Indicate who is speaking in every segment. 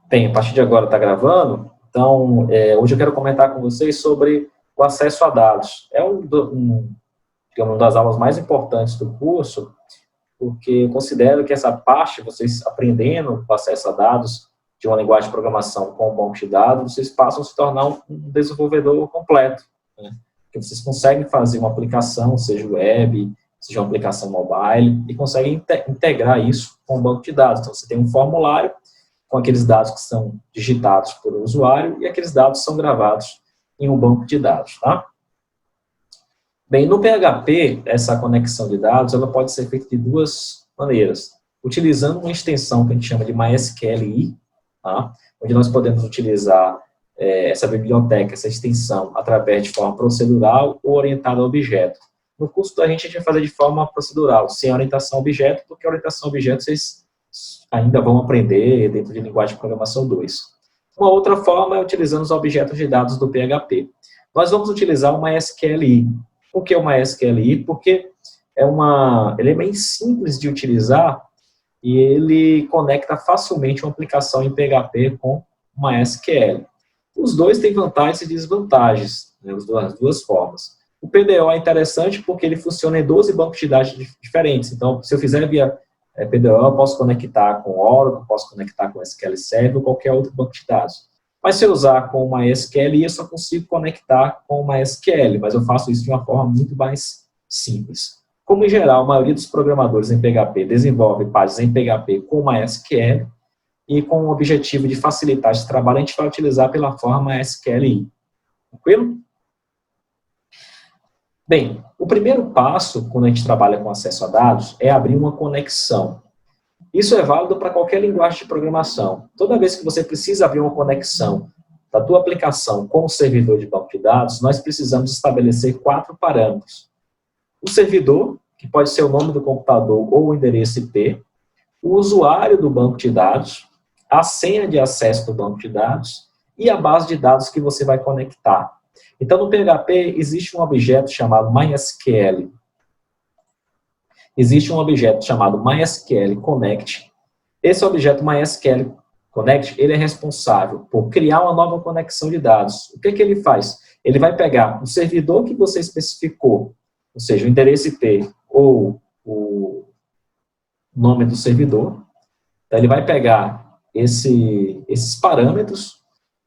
Speaker 1: Bem, a partir de agora está gravando, então hoje eu quero comentar com vocês sobre o acesso a dados. É digamos, uma das aulas mais importantes do curso, porque eu considero que essa parte, vocês aprendendo o acesso a dados de uma linguagem de programação com um banco de dados, vocês passam a se tornar um desenvolvedor completo, né? Porque vocês conseguem fazer uma aplicação, seja web, seja uma aplicação mobile, e conseguem integrar isso com o banco de dados. Então, você tem um formulário com aqueles dados que são digitados por um usuário e aqueles dados são gravados em um banco de dados, tá? Bem, no PHP, essa conexão de dados ela pode ser feita de duas maneiras. Utilizando uma extensão que a gente chama de MySQLi, tá? Onde nós podemos utilizar essa biblioteca, essa extensão, através de forma procedural ou orientada a objeto. No curso da gente vai fazer de forma procedural, sem orientação a objeto, porque a orientação a objeto vocês ainda vão aprender dentro de linguagem de programação 2. Uma outra forma é utilizando os objetos de dados do PHP. Nós vamos utilizar o MySQLi. Por que o MySQLi? Porque ele é bem simples de utilizar e ele conecta facilmente uma aplicação em PHP com o MySQL. Os dois têm vantagens e desvantagens, né, as duas formas. O PDO é interessante porque ele funciona em 12 bancos de dados diferentes. Então, se eu fizer via PDO, eu posso conectar com Oracle, posso conectar com SQL Server ou qualquer outro banco de dados. Mas se eu usar com o MySQL, eu só consigo conectar com o MySQL, mas eu faço isso de uma forma muito mais simples. Como, em geral, a maioria dos programadores em PHP desenvolve páginas em PHP com MySQL, e com o objetivo de facilitar esse trabalho, a gente vai utilizar pela forma MySQLi. Tranquilo? Bem, o primeiro passo, quando a gente trabalha com acesso a dados, é abrir uma conexão. Isso é válido para qualquer linguagem de programação. Toda vez que você precisa abrir uma conexão da tua aplicação com o servidor de banco de dados, nós precisamos estabelecer 4 parâmetros. O servidor, que pode ser o nome do computador ou o endereço IP, o usuário do banco de dados, a senha de acesso do banco de dados e a base de dados que você vai conectar. Então, no PHP, existe um objeto chamado MySQL. Existe um objeto chamado MySQL Connect. Esse objeto MySQL Connect, ele é responsável por criar uma nova conexão de dados. O que ele faz? Ele vai pegar o servidor que você especificou, ou seja, o endereço IP ou o nome do servidor. Então, ele vai pegar esses parâmetros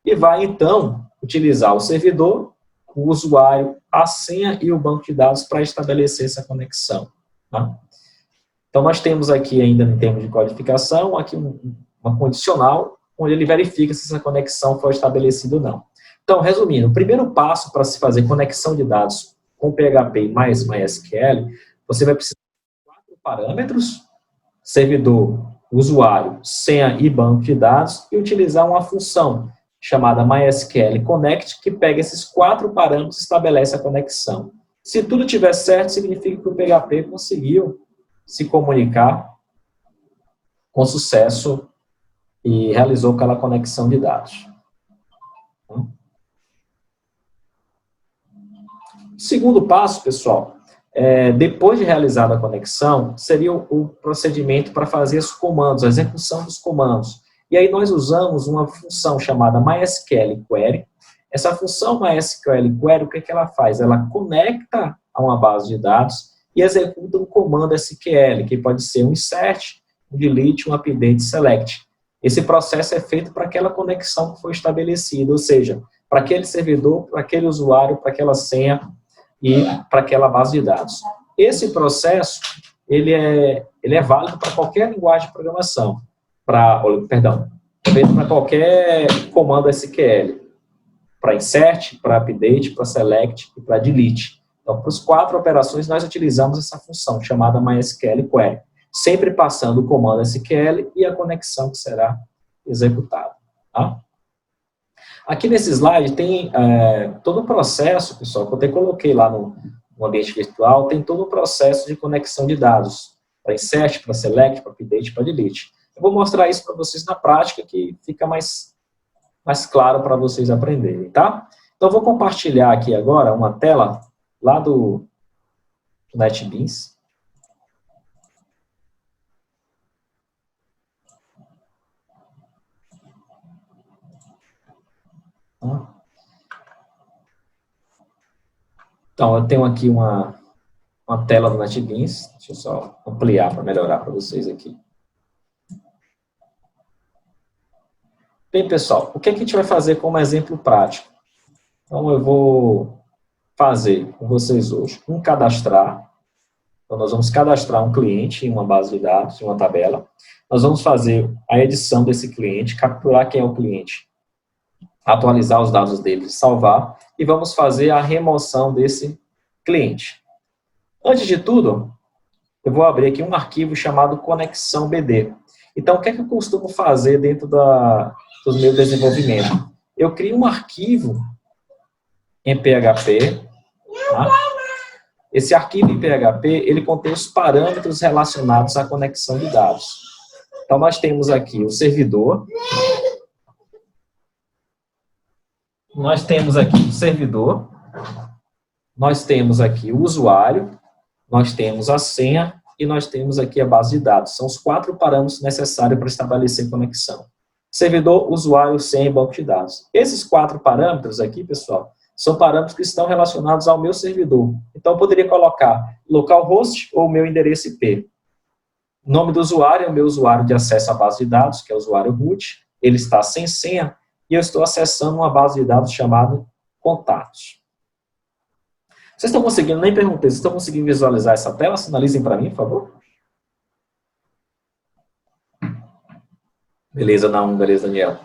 Speaker 1: e vai, então, utilizar o servidor, o usuário, a senha e o banco de dados para estabelecer essa conexão. Tá? Então, nós temos aqui ainda, em termos de codificação, aqui uma condicional, onde ele verifica se essa conexão foi estabelecida ou não. Então, resumindo, o primeiro passo para se fazer conexão de dados com PHP mais MySQL, você vai precisar de 4 parâmetros, servidor, usuário, senha e banco de dados, e utilizar uma função chamada MySQL Connect, que pega esses 4 parâmetros e estabelece a conexão. Se tudo estiver certo, significa que o PHP conseguiu se comunicar com sucesso e realizou aquela conexão de dados. Segundo passo, pessoal, depois de realizada a conexão, seria o procedimento para fazer os comandos, a execução dos comandos. E aí nós usamos uma função chamada MySQL Query. Essa função MySQL Query, o que ela faz? Ela conecta a uma base de dados e executa um comando SQL, que pode ser um insert, um delete, um update, select. Esse processo é feito para aquela conexão que foi estabelecida, ou seja, para aquele servidor, para aquele usuário, para aquela senha e para aquela base de dados. Esse processo, ele é válido para qualquer linguagem de programação, para qualquer comando SQL, para insert, para update, para select e para delete. Então, para as 4 operações, nós utilizamos essa função chamada MySQL Query, sempre passando o comando SQL e a conexão que será executada. Tá? Aqui nesse slide tem todo o processo, pessoal, que eu até coloquei lá no ambiente virtual, tem todo o processo de conexão de dados, para insert, para select, para update, para delete. Eu vou mostrar isso para vocês na prática, que fica mais claro para vocês aprenderem, tá? Então, eu vou compartilhar aqui agora uma tela lá do NetBeans. Tá? Então, eu tenho aqui uma tela do NetBeans. Deixa eu só ampliar para melhorar para vocês aqui. Bem, pessoal, o que a gente vai fazer como exemplo prático? Então, eu vou fazer com vocês hoje um cadastrar. Então, nós vamos cadastrar um cliente em uma base de dados, em uma tabela. Nós vamos fazer a edição desse cliente, capturar quem é o cliente, atualizar os dados dele, salvar, e vamos fazer a remoção desse cliente. Antes de tudo, eu vou abrir aqui um arquivo chamado Conexão BD. Então, o que é que eu costumo fazer dentro do meu desenvolvimento? Eu crio um arquivo em PHP, tá? Esse arquivo em PHP, ele contém os parâmetros relacionados à conexão de dados. Então, nós temos aqui o servidor, nós temos aqui o servidor, nós temos aqui o usuário, nós temos a senha e nós temos aqui a base de dados. São os 4 parâmetros necessários para estabelecer conexão. Servidor, usuário, senha e banco de dados. Esses 4 parâmetros aqui, pessoal, são parâmetros que estão relacionados ao meu servidor. Então, eu poderia colocar localhost ou meu endereço IP. O nome do usuário é o meu usuário de acesso à base de dados, que é o usuário root. Ele está sem senha e eu estou acessando uma base de dados chamada contatos. Vocês estão conseguindo, nem perguntei, vocês estão conseguindo visualizar essa tela? Sinalizem para mim, por favor. Beleza, não, beleza, Daniel.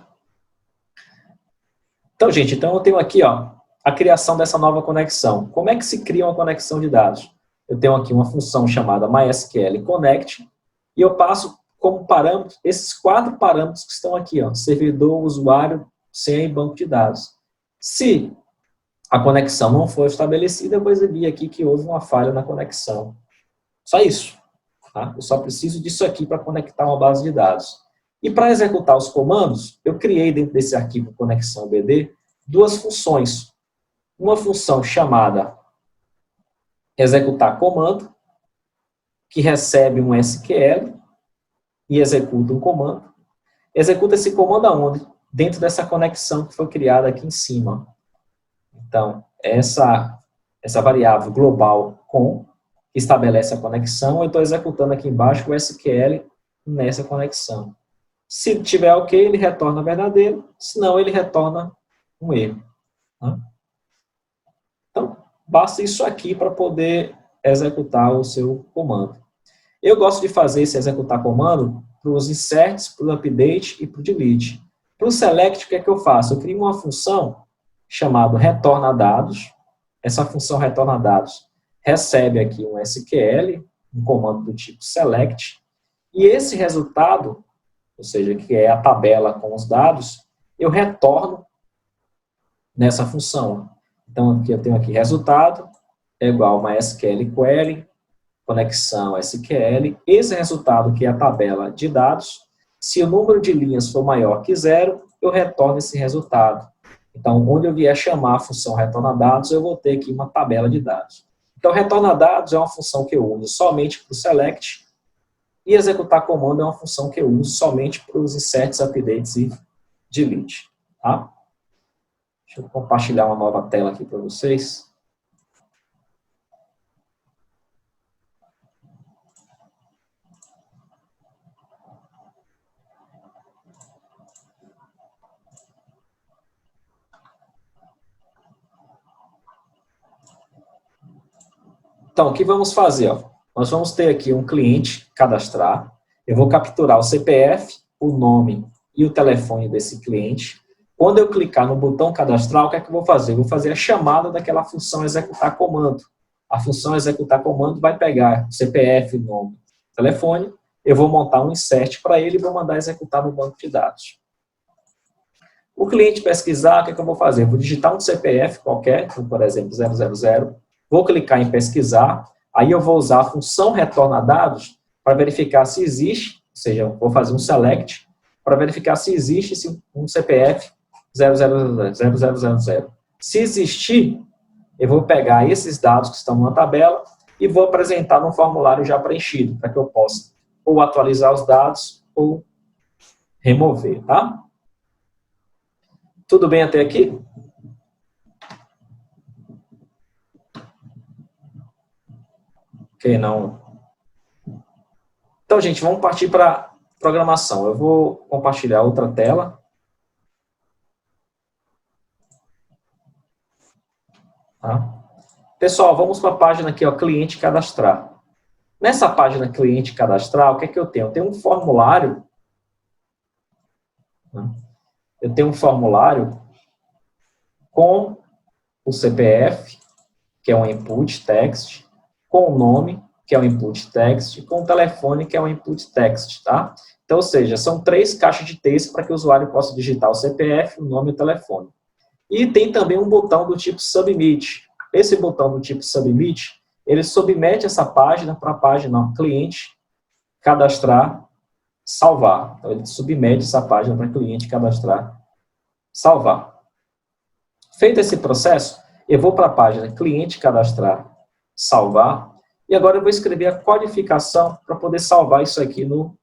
Speaker 1: Então, gente, eu tenho aqui, ó, a criação dessa nova conexão. Como é que se cria uma conexão de dados? Eu tenho aqui uma função chamada MySQL Connect, e eu passo como parâmetro esses 4 parâmetros que estão aqui, ó, servidor, usuário, senha e banco de dados. Se a conexão não for estabelecida, eu vou exibir aqui que houve uma falha na conexão. Só isso. Tá? Eu só preciso disso aqui para conectar uma base de dados. E para executar os comandos, eu criei dentro desse arquivo conexão BD 2 funções. Uma função chamada executar comando, que recebe um SQL e executa um comando. Executa esse comando aonde? Dentro dessa conexão que foi criada aqui em cima. Então, essa variável global com, que estabelece a conexão, eu estou executando aqui embaixo o SQL nessa conexão. Se tiver ok, ele retorna verdadeiro, senão ele retorna um erro. Tá? Então, basta isso aqui para poder executar o seu comando. Eu gosto de fazer esse executar comando para os inserts, para o update e para o delete. Para o select, o que é que eu faço? Eu crio uma função chamada retorna dados. Essa função retorna dados recebe aqui um SQL, um comando do tipo select, e esse resultado, ou seja, que é a tabela com os dados, eu retorno nessa função. Então, aqui eu tenho aqui resultado, é igual a MySQL query, conexão SQL, esse resultado que é a tabela de dados, se o número de linhas for maior que 0, eu retorno esse resultado. Então, onde eu vier chamar a função retorna dados, eu vou ter aqui uma tabela de dados. Então, retorna dados é uma função que eu uso somente para o select, e executar comando é uma função que eu uso somente para os inserts, updates e delete. Tá? Deixa eu compartilhar uma nova tela aqui para vocês. Então, o que vamos fazer? Ó? Nós vamos ter aqui um cliente cadastrar. Eu vou capturar o CPF, o nome e o telefone desse cliente. Quando eu clicar no botão cadastrar, o que é que eu vou fazer? Eu vou fazer a chamada daquela função executar comando. A função executar comando vai pegar o CPF, o nome, o telefone. Eu vou montar um insert para ele e vou mandar executar no banco de dados. O cliente pesquisar, o que é que eu vou fazer? Eu vou digitar um CPF qualquer, como por exemplo 000, vou clicar em pesquisar, aí eu vou usar a função retorna dados para verificar se existe, ou seja, vou fazer um select, para verificar se existe um CPF 000. Se existir, eu vou pegar esses dados que estão na tabela e vou apresentar num formulário já preenchido, para que eu possa ou atualizar os dados ou remover, tá? Tudo bem até aqui? Ok, não. Então, gente, vamos partir para programação. Eu vou compartilhar outra tela. Tá? Pessoal, vamos para a página aqui, ó, cliente cadastrar. Nessa página cliente cadastrar, o que é que eu tenho? Eu tenho um formulário. Né? Eu tenho um formulário com o CPF, que é um input text, com o nome, que é um input text, com o telefone, que é um input text, tá? Então, ou seja, são 3 caixas de texto para que o usuário possa digitar o CPF, o nome e o telefone. E tem também um botão do tipo Submit. Esse botão do tipo Submit, ele submete essa página para a página cliente, cadastrar, salvar. Então, ele submete essa página para cliente, cadastrar, salvar. Feito esse processo, eu vou para a página cliente, cadastrar, salvar, e agora eu vou escrever a codificação para poder salvar isso aqui no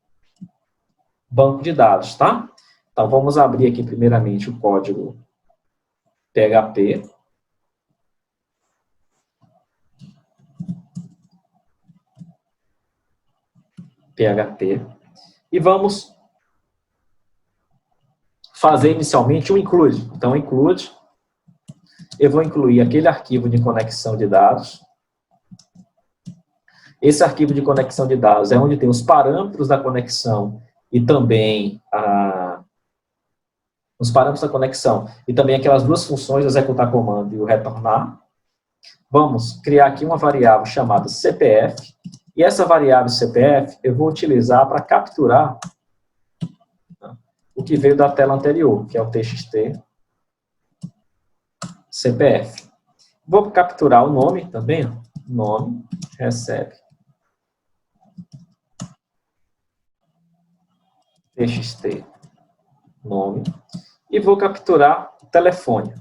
Speaker 1: banco de dados, tá? Então, vamos abrir aqui primeiramente o código PHP. PHP. E vamos fazer inicialmente um include. Então, include, eu vou incluir aquele arquivo de conexão de dados. Esse arquivo de conexão de dados é onde tem os parâmetros da conexão e também os parâmetros da conexão e também aquelas duas funções, executar comando e o retornar. Vamos criar aqui uma variável chamada CPF, e essa variável CPF eu vou utilizar para capturar o que veio da tela anterior, que é o txt CPF. Vou capturar o nome também, ó. Nome, recebe, txt, nome, e vou capturar o telefone.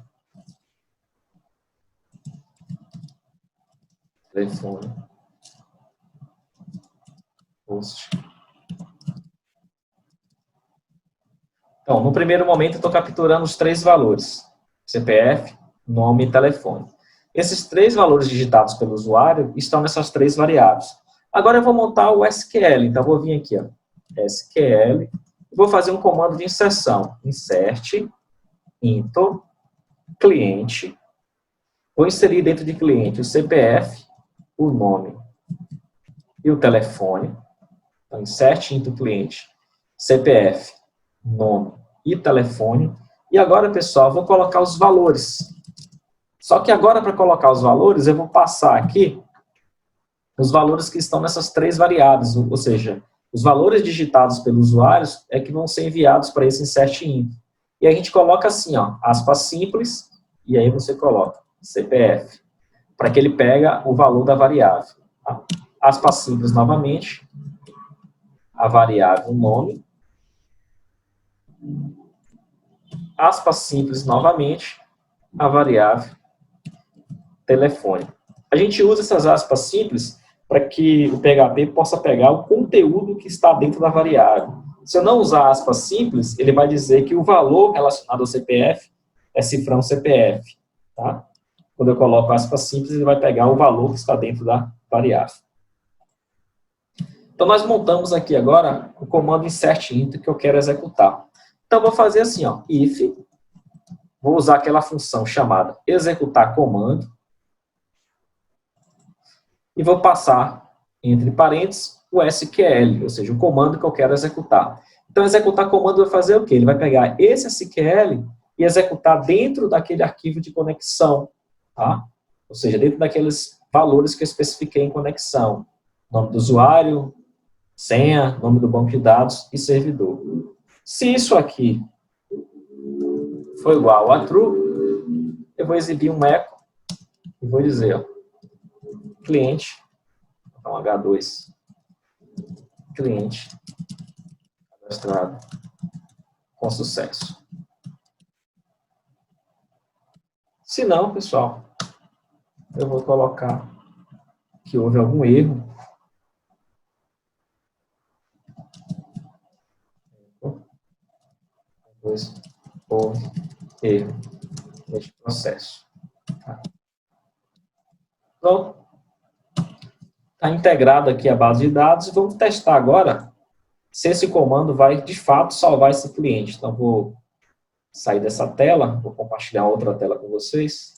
Speaker 1: Telefone, host. Então, no primeiro momento, eu estou capturando os 3 valores, CPF, nome e telefone. Esses 3 valores digitados pelo usuário estão nessas 3 variáveis. Agora eu vou montar o SQL, então eu vou vir aqui, ó, SQL, e vou fazer um comando de inserção, insert, into, cliente, vou inserir dentro de cliente o CPF, o nome e o telefone, então insert, into, cliente, CPF, nome e telefone, e agora, pessoal, vou colocar os valores. Só que agora, para colocar os valores, eu vou passar aqui os valores que estão nessas 3 variáveis, ou seja, os valores digitados pelos usuários é que vão ser enviados para esse insert into. E a gente coloca assim, ó, aspas simples, e aí você coloca CPF, para que ele pega o valor da variável. Tá? Aspas simples novamente, a variável nome, aspas simples novamente, a variável telefone. A gente usa essas aspas simples para que o PHP possa pegar o conteúdo que está dentro da variável. Se eu não usar aspas simples, ele vai dizer que o valor relacionado ao CPF é cifrão CPF. Tá? Quando eu coloco aspas simples, ele vai pegar o valor que está dentro da variável. Então, nós montamos aqui agora o comando insert into que eu quero executar. Então, vou fazer assim, ó, if, vou usar aquela função chamada executar comando, e vou passar, entre parênteses, o SQL, ou seja, o comando que eu quero executar. Então, executar comando vai fazer o quê? Ele vai pegar esse SQL e executar dentro daquele arquivo de conexão, tá? Ou seja, dentro daqueles valores que eu especifiquei em conexão. Nome do usuário, senha, nome do banco de dados e servidor. Se isso aqui for igual a true, eu vou exibir um echo e vou dizer, ó, cliente, então H2, cliente cadastrado com sucesso. Se não, pessoal, eu vou colocar que houve algum erro. Houve erro neste processo. Tá. Então, está integrado aqui a base de dados e vamos testar agora se esse comando vai, de fato, salvar esse cliente. Então, vou sair dessa tela, vou compartilhar outra tela com vocês.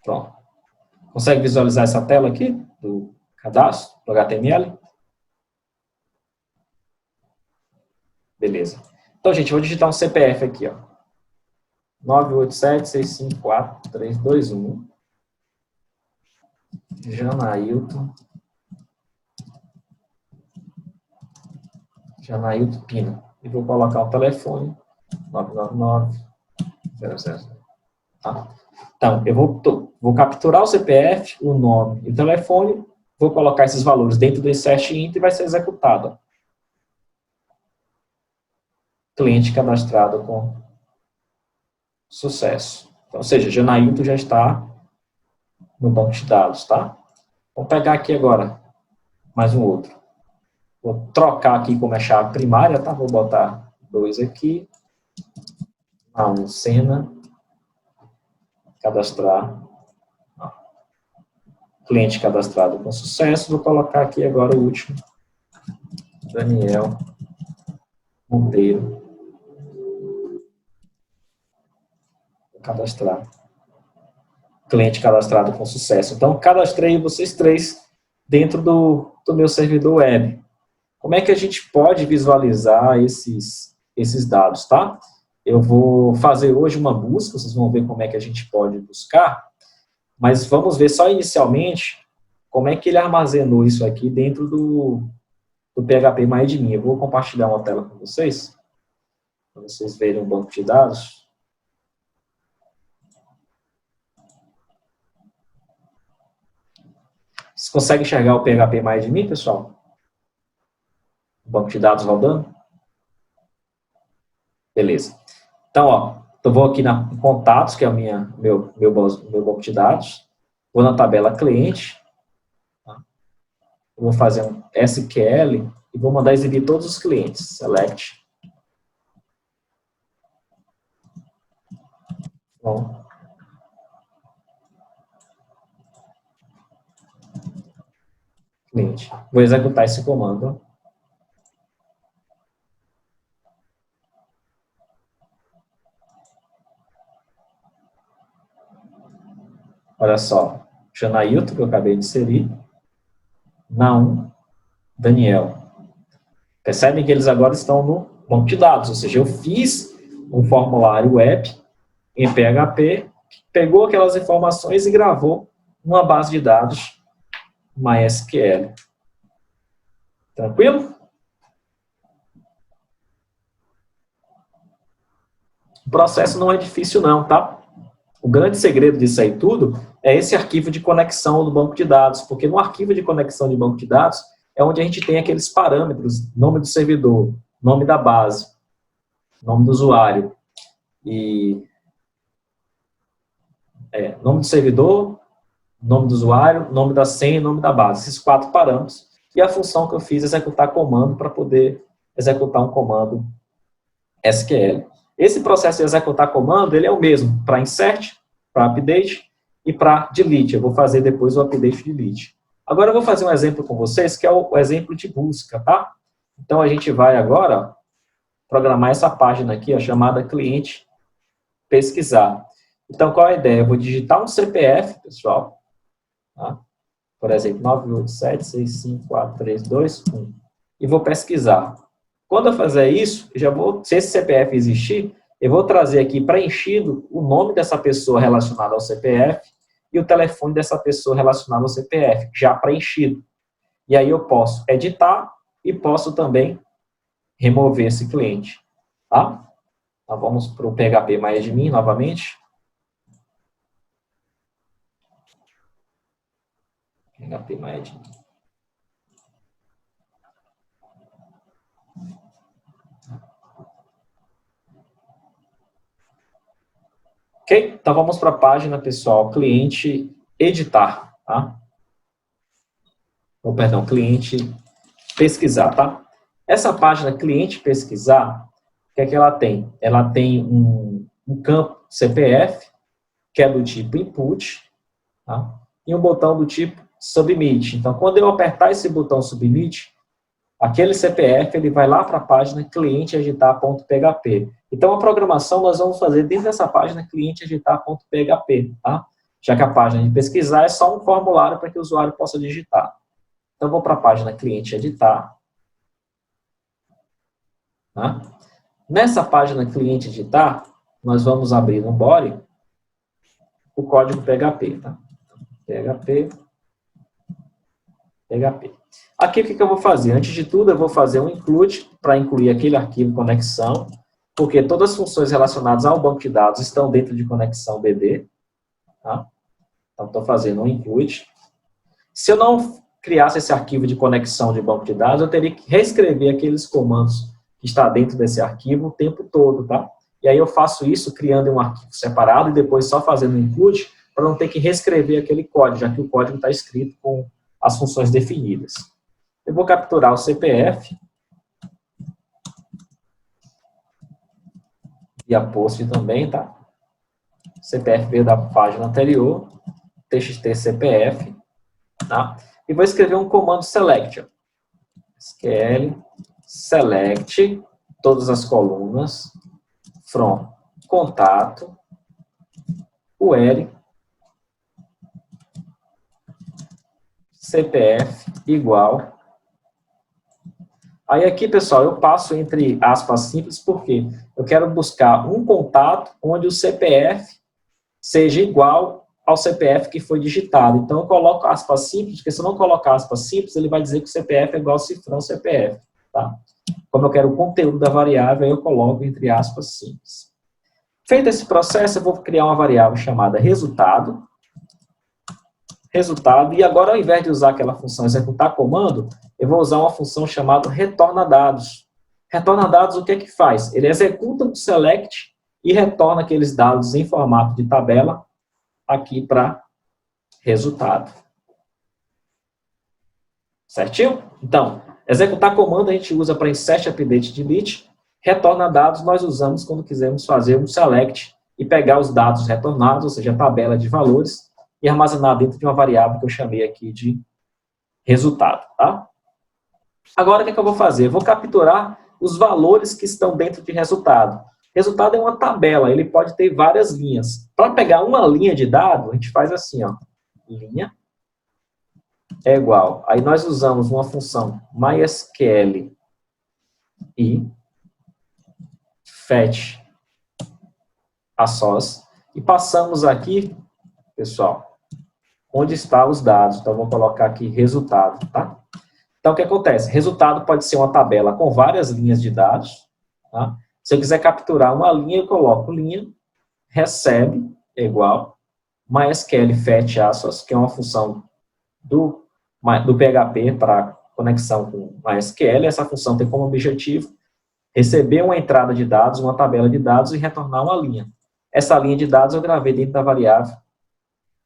Speaker 1: Pronto. Consegue visualizar essa tela aqui, do cadastro, do HTML? Beleza. Então, gente, eu vou digitar um CPF aqui, ó. 987-654-321. Janailton Pina. E vou colocar o telefone, 999-00. Tá? Então, eu vou capturar o CPF, o nome e o telefone, vou colocar esses valores dentro do insert int e vai ser executado. Cliente cadastrado com sucesso. Então, ou seja, Janailton já está no banco de dados, tá? Vou pegar aqui agora mais um outro. Vou trocar aqui como é chave primária, tá? Vou botar 2 aqui. A1 cena. Cadastrar. Cliente cadastrado com sucesso. Vou colocar aqui agora o último. Daniel Monteiro. Vou cadastrar. Cliente cadastrado com sucesso. Então, cadastrei vocês 3 dentro do meu servidor web. Como é que a gente pode visualizar esses dados, tá? Eu vou fazer hoje uma busca, vocês vão ver como é que a gente pode buscar, mas vamos ver só inicialmente como é que ele armazenou isso aqui dentro do PHP MyAdmin. Eu vou compartilhar uma tela com vocês, para vocês verem o banco de dados. Vocês conseguem enxergar o PHP MyAdmin, pessoal? O banco de dados rodando? Beleza. Então, ó, eu vou aqui em contatos, que é o meu banco de dados. Vou na tabela cliente. Tá? Vou fazer um SQL e vou mandar exibir todos os clientes. Select. Bom. Cliente. Vou executar esse comando. Olha só. Janailton, que eu acabei de inserir. Na1, Daniel. Percebem que eles agora estão no banco de dados, ou seja, eu fiz um formulário web em PHP, que pegou aquelas informações e gravou numa base de dados MySQL. Tranquilo? O processo não é difícil não, tá? O grande segredo disso aí tudo é esse arquivo de conexão do banco de dados, porque no arquivo de conexão de banco de dados é onde a gente tem aqueles parâmetros, nome do servidor, nome da base, nome do usuário, e nome do servidor, nome do usuário, nome da senha e nome da base, esses 4 parâmetros, e a função que eu fiz é executar comando para poder executar um comando SQL. Esse processo de executar comando, ele é o mesmo para insert, para update e para delete. Eu vou fazer depois o update e delete. Agora eu vou fazer um exemplo com vocês, que é o exemplo de busca, tá? Então a gente vai agora programar essa página aqui, ó, chamada cliente pesquisar. Então qual é a ideia? Eu vou digitar um CPF, pessoal, tá? Por exemplo, 987-654-321, e vou pesquisar. Quando eu fizer isso, eu já vou, se esse CPF existir, eu vou trazer aqui preenchido o nome dessa pessoa relacionada ao CPF e o telefone dessa pessoa relacionada ao CPF, já preenchido. E aí eu posso editar e posso também remover esse cliente. Tá? Então vamos para o PHP MyAdmin novamente. PHP MyAdmin. Ok? Então vamos para a página, pessoal, cliente editar. Tá? ou perdão, cliente pesquisar, tá? Essa página cliente pesquisar, o que é que ela tem? Ela tem um campo CPF, que é do tipo input, tá? E um botão do tipo submit. Então, quando eu apertar esse botão submit, aquele CPF ele vai lá para a página clienteeditar.php. Então, a programação nós vamos fazer dentro dessa página clienteeditar.php, tá? Já que a página de pesquisar é só um formulário para que o usuário possa digitar. Então, vou para a página cliente editar. Tá? Nessa página cliente editar, nós vamos abrir no body o código PHP. Tá? PHP. Aqui o que eu vou fazer? Antes de tudo, eu vou fazer um include para incluir aquele arquivo conexão, porque todas as funções relacionadas ao banco de dados estão dentro de conexão BD. Tá? Então, estou fazendo um include. Se eu não criasse esse arquivo de conexão de banco de dados, eu teria que reescrever aqueles comandos que está dentro desse arquivo o tempo todo, tá? E aí eu faço isso criando um arquivo separado e depois só fazendo um include para não ter que reescrever aquele código, já que o código está escrito com as funções definidas. Eu vou capturar o CPF e a post também, tá? CPF veio da página anterior, txt CPF, tá? E vou escrever um comando select, ó. SQL select todas as colunas from contato UR CPF igual. Aí aqui, pessoal, eu passo entre aspas simples porque eu quero buscar um contato onde o CPF seja igual ao CPF que foi digitado. Então, eu coloco aspas simples, porque se eu não colocar aspas simples, ele vai dizer que o CPF é igual ao cifrão CPF. Tá? Como eu quero o conteúdo da variável, eu coloco entre aspas simples. Feito esse processo, eu vou criar uma variável chamada resultado. E agora, ao invés de usar aquela função executar comando, eu vou usar uma função chamada retorna dados. Retorna dados, o que é que faz? Ele executa o select e retorna aqueles dados em formato de tabela aqui para resultado. Certinho? Então, executar comando a gente usa para insert, update, delete. Retorna dados nós usamos quando quisermos fazer um select e pegar os dados retornados, ou seja, a tabela de valores, e armazenar dentro de uma variável que eu chamei aqui de resultado. Tá? Agora, o que é que eu vou fazer? Eu vou capturar os valores que estão dentro de resultado. Resultado é uma tabela, ele pode ter várias linhas. Para pegar uma linha de dado, a gente faz assim, ó, linha é igual. Aí nós usamos uma função MySQL e fetch a source e passamos aqui, pessoal, onde estão os dados. Então, vou colocar aqui resultado, tá? Então, o que acontece? Resultado pode ser uma tabela com várias linhas de dados, tá? Se eu quiser capturar uma linha, eu coloco linha, recebe, é igual, MySQL fetch assoc, que é uma função do PHP para conexão com MySQL. Essa função tem como objetivo receber uma entrada de dados, uma tabela de dados e retornar uma linha. Essa linha de dados eu gravei dentro da variável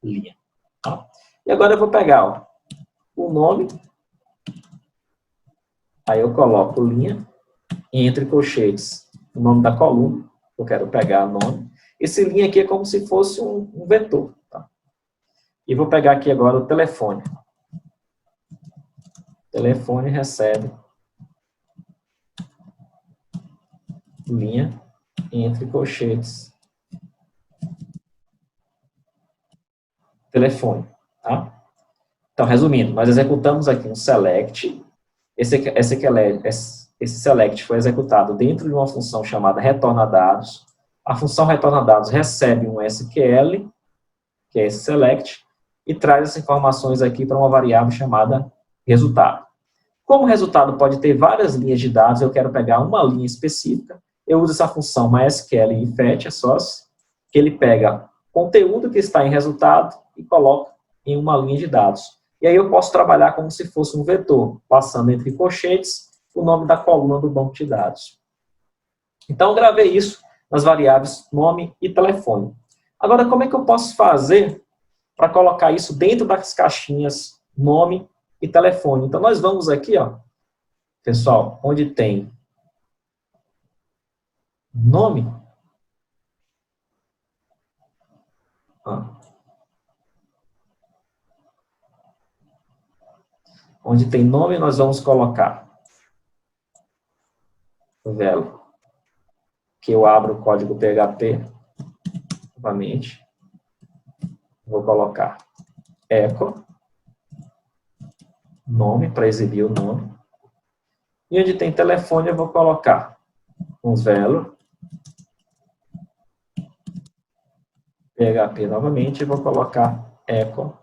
Speaker 1: linha. Tá? E agora eu vou pegar ó, o nome, aí eu coloco linha, e entre colchetes, o nome da coluna, eu quero pegar o nome. Esse linha aqui é como se fosse um vetor. Tá? E vou pegar aqui agora o telefone. Telefone recebe linha entre colchetes telefone. Tá? Então, resumindo, nós executamos aqui um select. Esse select foi executado dentro de uma função chamada retorna dados. A função retorna dados recebe um SQL, que é esse select, e traz essas informações aqui para uma variável chamada resultado. Como o resultado pode ter várias linhas de dados, eu quero pegar uma linha específica, eu uso essa função MySQL e fetch source, que ele pega conteúdo que está em resultado e coloca em uma linha de dados. E aí eu posso trabalhar como se fosse um vetor, passando entre colchetes o nome da coluna do banco de dados. Então, eu gravei isso nas variáveis nome e telefone. Agora, como é que eu posso fazer para colocar isso dentro das caixinhas nome e telefone. Então, nós vamos aqui, ó, pessoal, onde tem nome, onde tem nome, nós vamos colocar o velo, que eu abro o código PHP, novamente, vou colocar echo, nome, para exibir o nome, e onde tem telefone eu vou colocar um velo, PHP novamente, e vou colocar echo,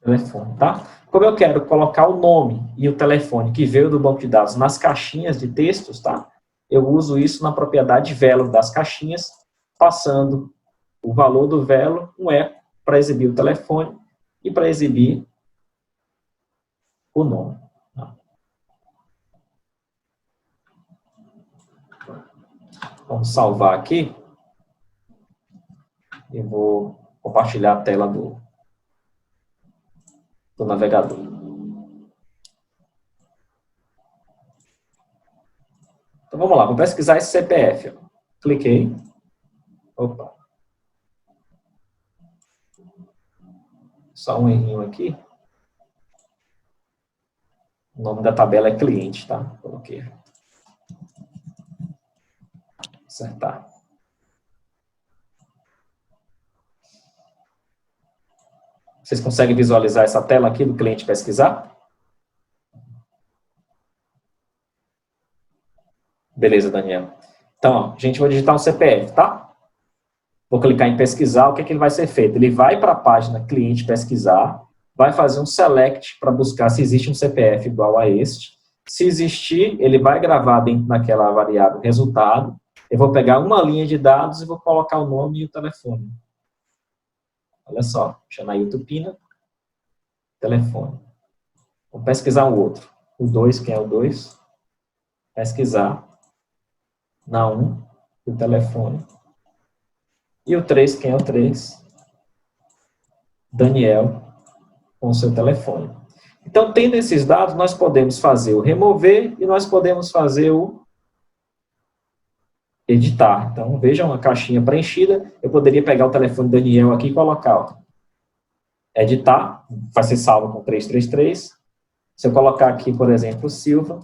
Speaker 1: telefone, tá? Como eu quero colocar o nome e o telefone que veio do banco de dados nas caixinhas de textos, tá? Eu uso isso na propriedade velo das caixinhas, passando o valor do velo, um eco, para exibir o telefone e para exibir o nome. Tá? Vamos salvar aqui. E vou compartilhar a tela do navegador. Então, vamos lá, vou pesquisar esse CPF. Ó. Cliquei. Opa. Só um errinho aqui. O nome da tabela é cliente, tá? Coloquei. Acertar. Vocês conseguem visualizar essa tela aqui do cliente pesquisar? Beleza, Daniel. Então, ó, gente, vou digitar um CPF, tá? Vou clicar em pesquisar, o que é que ele vai ser feito? Ele vai para a página cliente pesquisar, vai fazer um select para buscar se existe um CPF igual a este. Se existir, ele vai gravar dentro daquela variável resultado. Eu vou pegar uma linha de dados e vou colocar o nome e o telefone. Olha só, Janailton Pina, telefone. Vou pesquisar o outro. O 2, quem é o 2? Pesquisar. Na 1, o telefone. E o 3, quem é o 3? Daniel, com o seu telefone. Então, tendo esses dados, nós podemos fazer o remover e nós podemos fazer o editar. Então, vejam a caixinha preenchida. Eu poderia pegar o telefone Daniel aqui e colocar, ó, editar, vai ser salvo com 333. Se eu colocar aqui, por exemplo, Silva,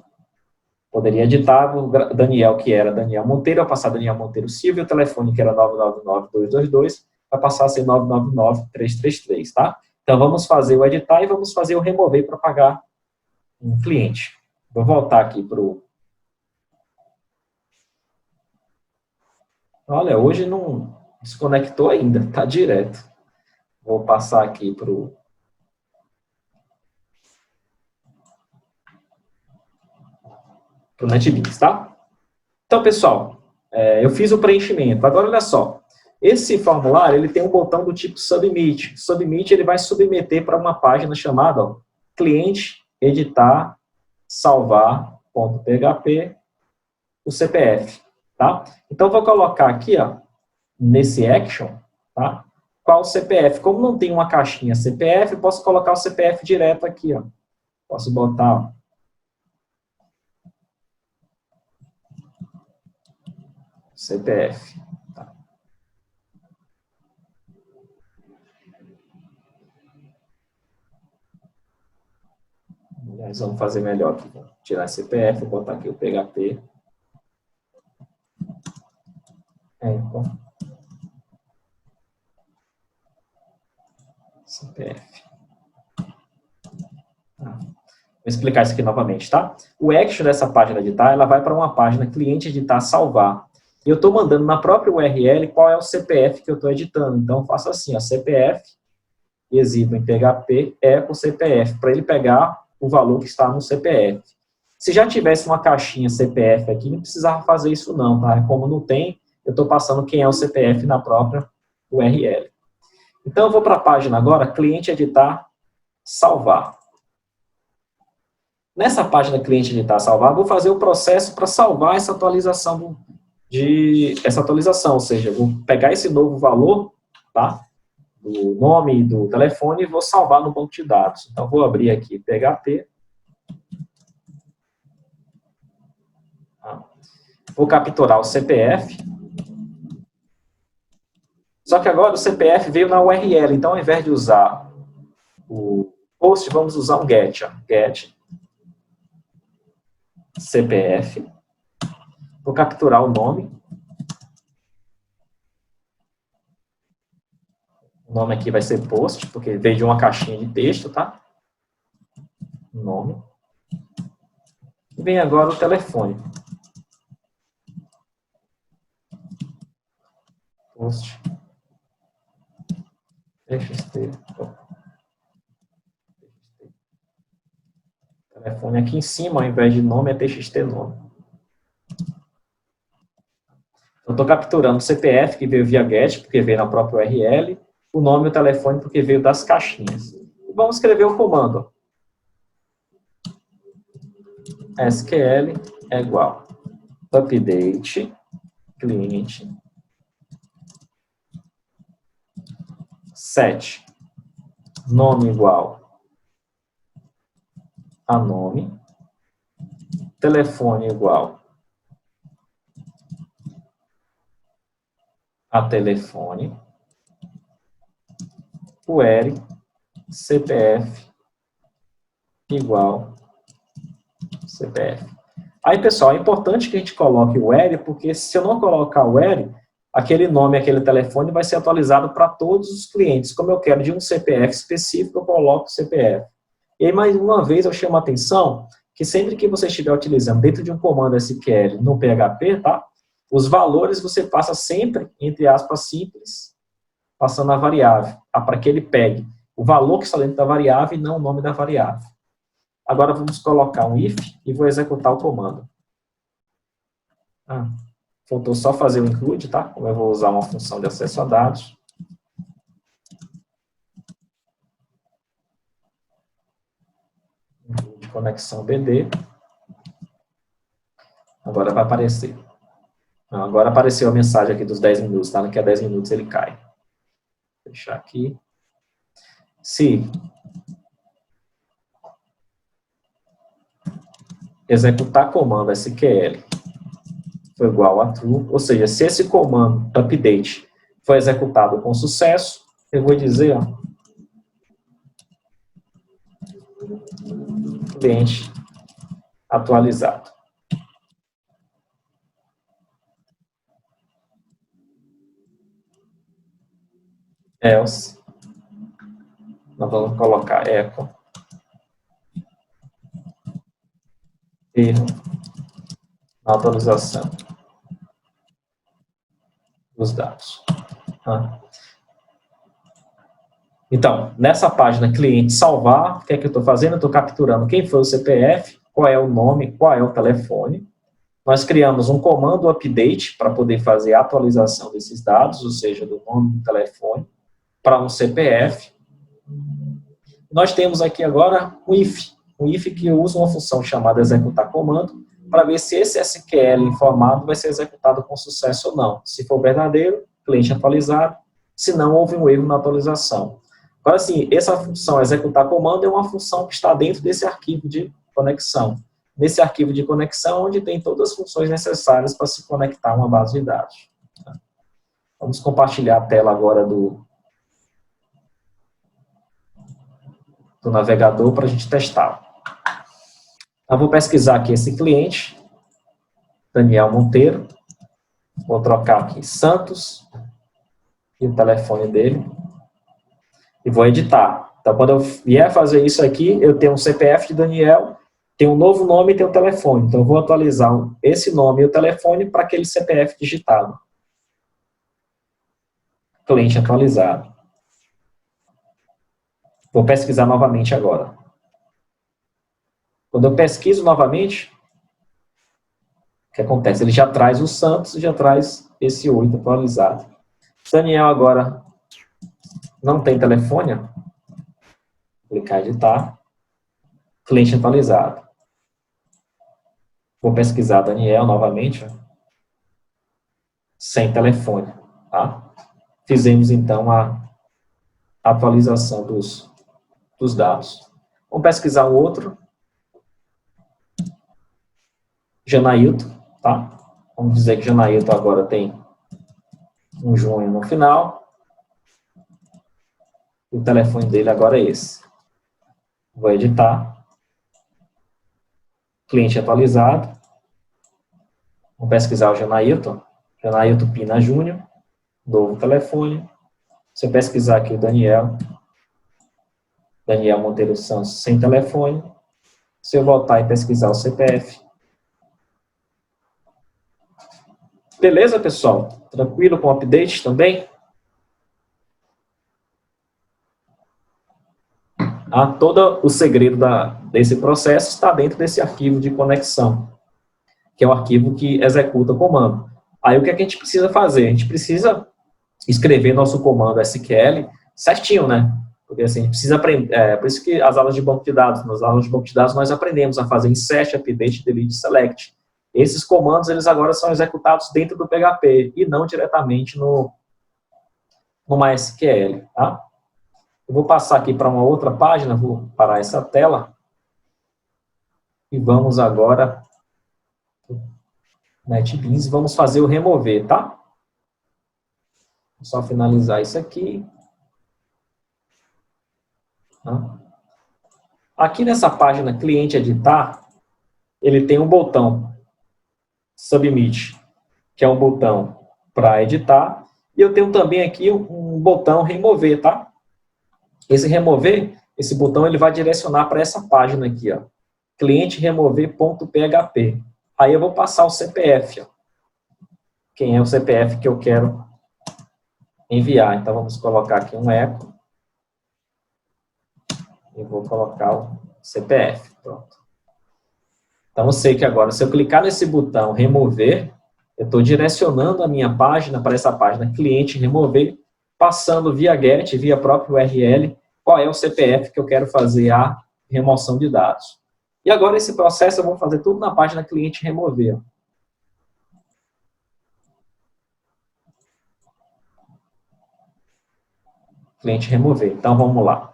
Speaker 1: poderia editar o Daniel, que era Daniel Monteiro, vai passar Daniel Monteiro Silva, e o telefone, que era 999-222, vai passar a ser 999-333, tá? Então, vamos fazer o editar e vamos fazer o remover para pagar um cliente. Vou voltar aqui para o... Olha, hoje não desconectou ainda, está direto. Vou passar aqui para o... NetBeans, tá? Então, pessoal, eu fiz o preenchimento. Agora, olha só. Esse formulário, ele tem um botão do tipo Submit. Submit, ele vai submeter para uma página chamada, ó, cliente, editar, salvar.php, o CPF, tá? Então, vou colocar aqui, ó, nesse action, tá? Qual o CPF? Como não tem uma caixinha CPF, eu posso colocar o CPF direto aqui, ó. Posso botar, ó, CPF. Tá. Nós vamos fazer melhor aqui. Vou tirar CPF, vou botar aqui o PHP. Então, CPF. Tá. Vou explicar isso aqui novamente, tá? O action dessa página editar, ela vai para uma página cliente editar salvar. E eu estou mandando na própria URL qual é o CPF que eu estou editando. Então, eu faço assim, ó, CPF, exibo em PHP, echo CPF, para ele pegar o valor que está no CPF. Se já tivesse uma caixinha CPF aqui, não precisava fazer isso não, tá? Como não tem, eu estou passando quem é o CPF na própria URL. Então, eu vou para a página agora, cliente editar, salvar. Nessa página cliente editar, salvar, eu vou fazer o processo para salvar essa atualização ou seja, vou pegar esse novo valor, tá? do nome e do telefone e vou salvar no banco de dados. Então, vou abrir aqui PHP. Vou capturar o CPF. Só que agora o CPF veio na URL, então ao invés de usar o post, vamos usar um get. Ó. Get CPF. Vou capturar o nome. O nome aqui vai ser post, porque veio de uma caixinha de texto, tá? Nome. E vem agora o telefone. Post. TXT. Telefone aqui em cima, ao invés de nome, é TXT nome. Eu estou capturando o CPF, que veio via GET, porque veio na própria URL, o nome e o telefone, porque veio das caixinhas. E vamos escrever o comando. SQL é igual update cliente set nome igual a nome, telefone igual a telefone, query CPF igual CPF. Aí, pessoal, é importante que a gente coloque o query, porque se eu não colocar o query, aquele nome, aquele telefone vai ser atualizado para todos os clientes. Como eu quero de um CPF específico, eu coloco o CPF. E aí, mais uma vez, eu chamo a atenção que sempre que você estiver utilizando dentro de um comando SQL no PHP, tá? Os valores você passa sempre, entre aspas, simples, passando a variável, para que ele pegue o valor que está dentro da variável e não o nome da variável. Agora vamos colocar um if e vou executar o comando. Faltou só fazer o include, tá? Como eu vou usar uma função de acesso a dados. Include conexão BD. Agora vai aparecer. Agora apareceu a mensagem aqui dos 10 minutos, tá? Daqui a 10 minutos ele cai. Vou fechar aqui. Se executar comando SQL foi igual a true, ou seja, se esse comando update foi executado com sucesso, eu vou dizer, ó, cliente atualizado. Else, nós vamos colocar echo, erro na atualização dos dados. Então, nessa página cliente salvar, o que é que eu estou fazendo? Eu estou capturando quem foi o CPF, qual é o nome, qual é o telefone. Nós criamos um comando update para poder fazer a atualização desses dados, ou seja, do nome do telefone, para um CPF. Nós temos aqui agora um if que usa uma função chamada executar comando, para ver se esse SQL informado vai ser executado com sucesso ou não. Se for verdadeiro, cliente atualizado, se não, houve um erro na atualização. Agora, sim, essa função executar comando é uma função que está dentro desse arquivo de conexão. Nesse arquivo de conexão, onde tem todas as funções necessárias para se conectar a uma base de dados. Vamos compartilhar a tela agora do navegador para a gente testar. Eu vou pesquisar aqui esse cliente, Daniel Monteiro. Vou trocar aqui Santos e o telefone dele. E vou editar. Então, quando eu vier fazer isso aqui, eu tenho um CPF de Daniel, tenho um novo nome e tenho um telefone. Então, eu vou atualizar esse nome e o telefone para aquele CPF digitado. Cliente atualizado. Vou pesquisar novamente agora. Quando eu pesquiso novamente, o que acontece? Ele já traz o Santos e já traz esse 8 atualizado. Daniel agora não tem telefone. Clicar em editar. Cliente atualizado. Vou pesquisar Daniel novamente. Sem telefone. Tá? Fizemos então a atualização dos dados. Vamos pesquisar o outro. Janailton, tá? Vamos dizer que Janailton agora tem um junho no final. O telefone dele agora é esse. Vou editar. Cliente atualizado. Vamos pesquisar o Janailton. Janailton Pina Júnior. Novo telefone. Se eu pesquisar aqui o Daniel Monteiro Santos sem telefone. Se eu voltar e pesquisar o CPF. Beleza, pessoal? Tranquilo com o update também? Todo o segredo desse processo está dentro desse arquivo de conexão, que é o arquivo que executa o comando. Aí o que a gente precisa fazer? A gente precisa escrever nosso comando SQL certinho, né? Porque assim, a gente precisa aprender, por isso que as aulas de banco de dados, nas aulas de banco de dados nós aprendemos a fazer insert, update, delete, select. Esses comandos, eles agora são executados dentro do PHP e não diretamente no MySQL, tá? Eu vou passar aqui para uma outra página, vou parar essa tela. E vamos agora NetBeans, vamos fazer o remover, tá? Vou só finalizar isso aqui. Tá? Aqui nessa página cliente editar, ele tem um botão Submit, que é um botão para editar. E eu tenho também aqui um botão remover, tá? Esse remover, esse botão, ele vai direcionar para essa página aqui, ó. Cliente remover.php. Aí eu vou passar o CPF, ó. Quem é o CPF que eu quero enviar. Então vamos colocar aqui um eco. E vou colocar o CPF. Pronto. Então eu sei que agora, se eu clicar nesse botão remover, eu estou direcionando a minha página para essa página cliente remover, passando via GET, via próprio URL, qual é o CPF que eu quero fazer a remoção de dados. E agora esse processo eu vou fazer tudo na página cliente remover. Cliente remover. Então vamos lá.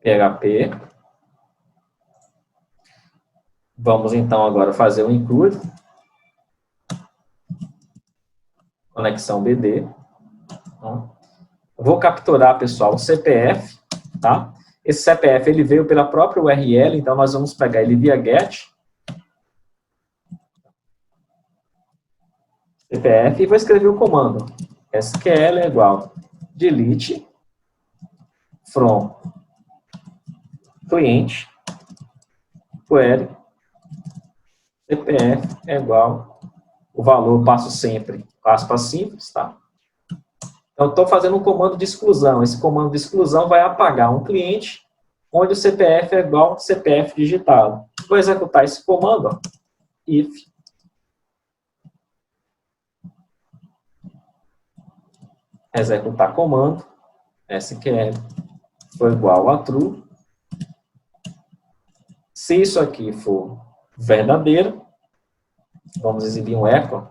Speaker 1: PHP. Vamos então agora fazer o include. Conexão BD. Tá? Vou capturar, pessoal, o CPF, tá? Esse CPF, ele veio pela própria URL, então nós vamos pegar ele via GET. CPF, e vou escrever o comando. SQL é igual delete from cliente query CPF é igual o valor, passo sempre, aspas simples, tá? Então, estou fazendo um comando de exclusão. Esse comando de exclusão vai apagar um cliente onde o CPF é igual ao CPF digitado. Vou executar esse comando, ó, if executar comando SQL for igual a true. Se isso aqui for verdadeiro, vamos exibir um echo.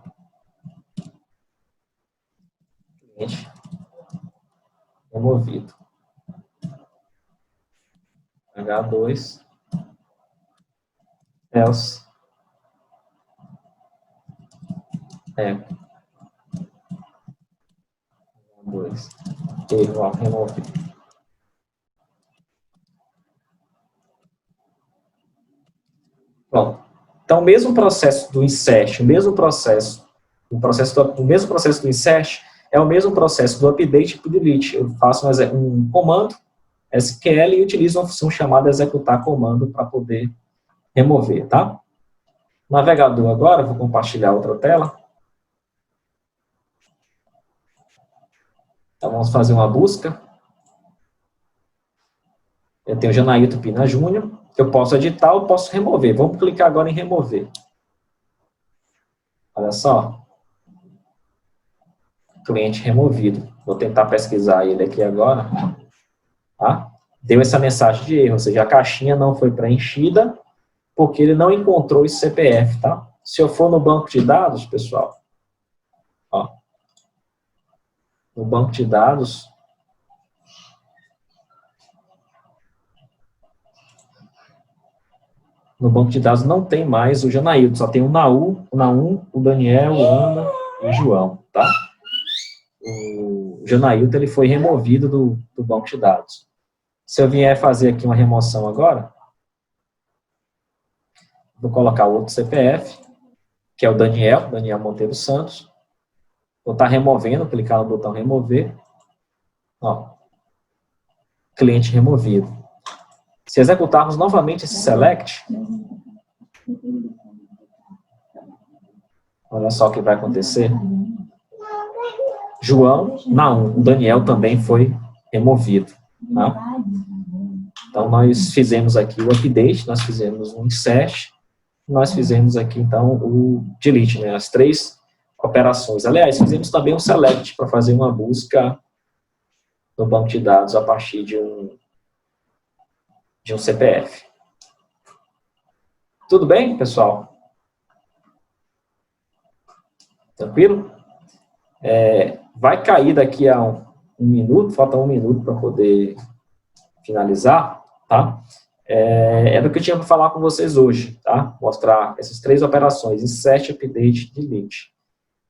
Speaker 1: Cliente removido. H2 else echo. H2 igual removido. Bom, então o mesmo processo do insert, o mesmo processo do insert é o mesmo processo do update e do delete. Eu faço um comando SQL e utilizo uma função chamada executar comando para poder remover, tá? Navegador agora, vou compartilhar outra tela. Então vamos fazer uma busca. Eu tenho Janailton Pina Júnior. Eu posso editar ou posso remover. Vamos clicar agora em remover. Olha só. Cliente removido. Vou tentar pesquisar ele aqui agora. Tá? Deu essa mensagem de erro, ou seja, a caixinha não foi preenchida porque ele não encontrou esse CPF, tá? Se eu for no banco de dados, pessoal, Ó, no banco de dados, não tem mais o Janaílton, só tem o Naum, o Daniel, o Ana e o João, tá? O Janaílton, ele foi removido do banco de dados. Se eu vier fazer aqui uma remoção agora, vou colocar o outro CPF, que é o Daniel Monteiro Santos. Vou estar removendo, clicar no botão remover. Ó, cliente removido. Se executarmos novamente esse select, olha só o que vai acontecer. João, não, o Daniel também foi removido. Tá? Então, nós fizemos aqui o update, nós fizemos um insert, nós fizemos aqui, então, o delete, né? As 3 operações. Aliás, fizemos também um select para fazer uma busca no banco de dados a partir de um CPF. Tudo bem, pessoal? Tranquilo? Vai cair daqui a um minuto, falta 1 minuto para poder finalizar, tá? É do que eu tinha para falar com vocês hoje, tá? Mostrar essas 3 operações, insert, update, delete.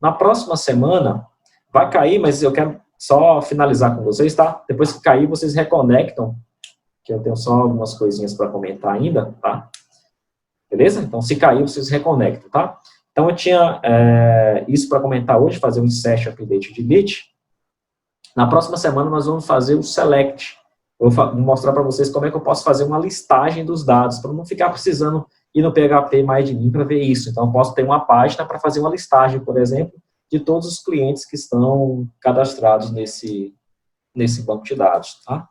Speaker 1: Na próxima semana, vai cair, mas eu quero só finalizar com vocês, tá? Depois que cair, vocês reconectam, que eu tenho só algumas coisinhas para comentar ainda, tá? Beleza? Então, se cair, vocês reconectam, tá? Então, eu tinha isso para comentar hoje, fazer um insert, update, delete. Na próxima semana, nós vamos fazer o select. Eu vou mostrar para vocês como é que eu posso fazer uma listagem dos dados, para não ficar precisando ir no PHP mais de mim para ver isso. Então, eu posso ter uma página para fazer uma listagem, por exemplo, de todos os clientes que estão cadastrados nesse banco de dados, tá?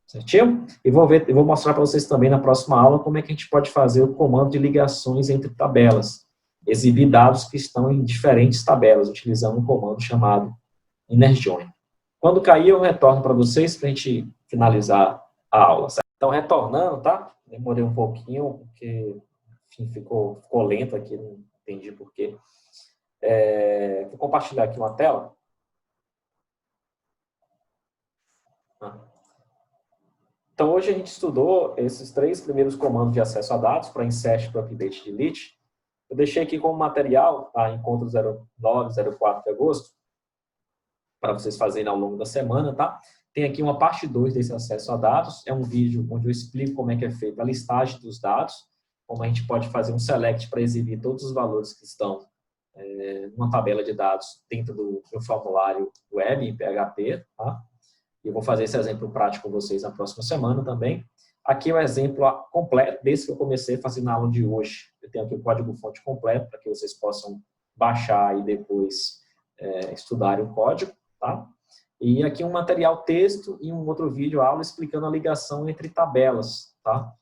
Speaker 1: Certinho? E vou mostrar para vocês também na próxima aula como é que a gente pode fazer o comando de ligações entre tabelas. Exibir dados que estão em diferentes tabelas, utilizando um comando chamado innerjoin. Quando cair, eu retorno para vocês para a gente finalizar a aula. Certo? Então, retornando, tá? Demorei um pouquinho, porque enfim, ficou lento aqui, não entendi por quê. Vou compartilhar aqui uma tela. Então, hoje a gente estudou esses 3 primeiros comandos de acesso a dados, para insert, para update e delete. Eu deixei aqui como material, tá? Encontro 09, 04 de agosto, para vocês fazerem ao longo da semana, tá? Tem aqui uma parte 2 desse acesso a dados, é um vídeo onde eu explico como é que é feita a listagem dos dados, como a gente pode fazer um select para exibir todos os valores que estão numa tabela de dados dentro do formulário web em PHP, tá? E eu vou fazer esse exemplo prático com vocês na próxima semana também. Aqui é o exemplo completo desse que eu comecei a fazer na aula de hoje. Eu tenho aqui o código-fonte completo para que vocês possam baixar e depois estudarem o código, tá? E aqui um material texto e um outro vídeo aula explicando a ligação entre tabelas, tá?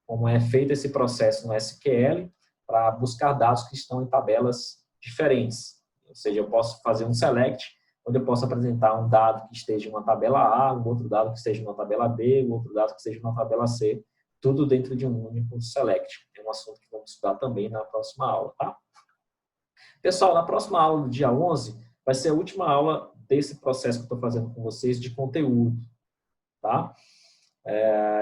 Speaker 1: Como é feito esse processo no SQL para buscar dados que estão em tabelas diferentes. Ou seja, eu posso fazer um select onde eu posso apresentar um dado que esteja em uma tabela A, um outro dado que esteja em uma tabela B, um outro dado que esteja em uma tabela C, tudo dentro de um único select. É um assunto que vamos estudar também na próxima aula, tá? Pessoal, na próxima aula do dia 11, vai ser a última aula desse processo que eu estou fazendo com vocês de conteúdo, tá?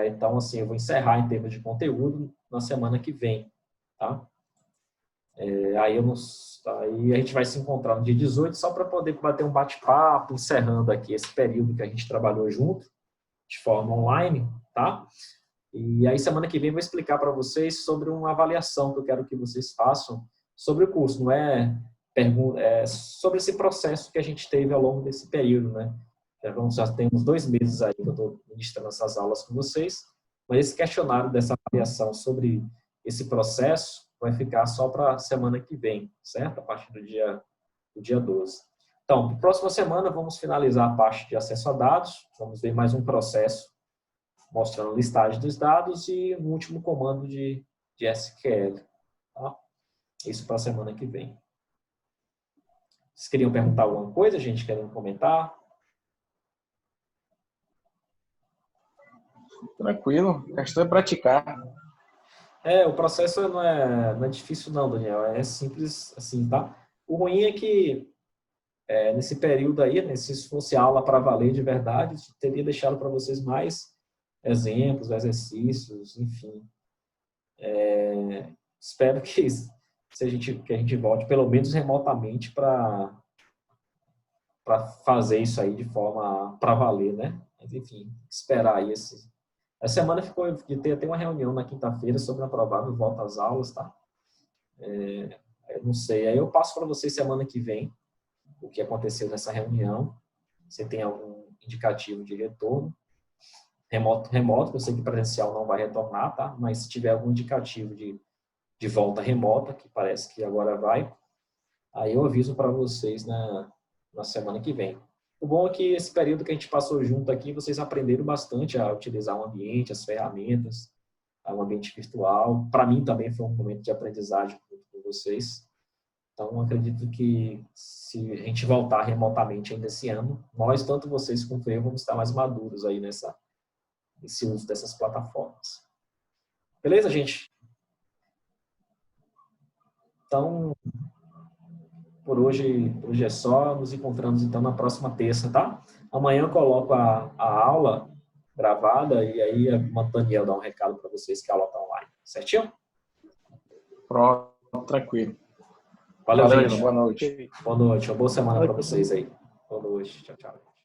Speaker 1: Então, assim, eu vou encerrar em termos de conteúdo na semana que vem, tá? Aí a gente vai se encontrar no dia 18 só para poder bater um bate-papo, encerrando aqui esse período que a gente trabalhou junto, de forma online, tá? E aí semana que vem eu vou explicar para vocês sobre uma avaliação que eu quero que vocês façam sobre o curso, não é sobre esse processo que a gente teve ao longo desse período, né? Já temos 2 meses aí que eu estou ministrando essas aulas com vocês, mas esse questionário dessa avaliação sobre esse processo vai ficar só para a semana que vem, certo? A partir do dia 12. Então, na próxima semana, vamos finalizar a parte de acesso a dados, vamos ver mais um processo mostrando a listagem dos dados e um último comando de SQL. Tá? Isso para a semana que vem. Vocês queriam perguntar alguma coisa, gente? Querem comentar?
Speaker 2: Tranquilo, a questão é praticar.
Speaker 1: O processo não é difícil não, Daniel, é simples assim, tá? O ruim é que nesse período aí, né, se fosse aula para valer de verdade, teria deixado para vocês mais exemplos, exercícios, enfim. Espero que a gente volte, pelo menos remotamente, para fazer isso aí de forma para valer, né? Mas, enfim, esperar aí essa semana ficou de ter até uma reunião na quinta-feira sobre a provável volta às aulas, tá? Eu não sei, aí eu passo para vocês semana que vem o que aconteceu nessa reunião, se tem algum indicativo de retorno. Remoto, eu sei que presencial não vai retornar, tá? Mas se tiver algum indicativo de volta remota, que parece que agora vai, aí eu aviso para vocês na semana que vem. O bom é que esse período que a gente passou junto aqui, vocês aprenderam bastante a utilizar o ambiente, as ferramentas, o ambiente virtual. Para mim também foi um momento de aprendizagem com vocês. Então, acredito que se a gente voltar remotamente ainda esse ano, nós, tanto vocês quanto eu, vamos estar mais maduros aí nesse uso dessas plataformas. Beleza, gente? Então, por hoje é só. Nos encontramos, então, na próxima terça, tá? Amanhã eu coloco a aula gravada e aí o Daniel dá um recado para vocês que a aula está online. Certinho?
Speaker 2: Pronto, tranquilo.
Speaker 1: Valeu,
Speaker 2: Valeu,
Speaker 1: gente.
Speaker 2: boa noite.
Speaker 1: Boa noite. Uma boa semana para vocês aí. Boa noite. Tchau, tchau.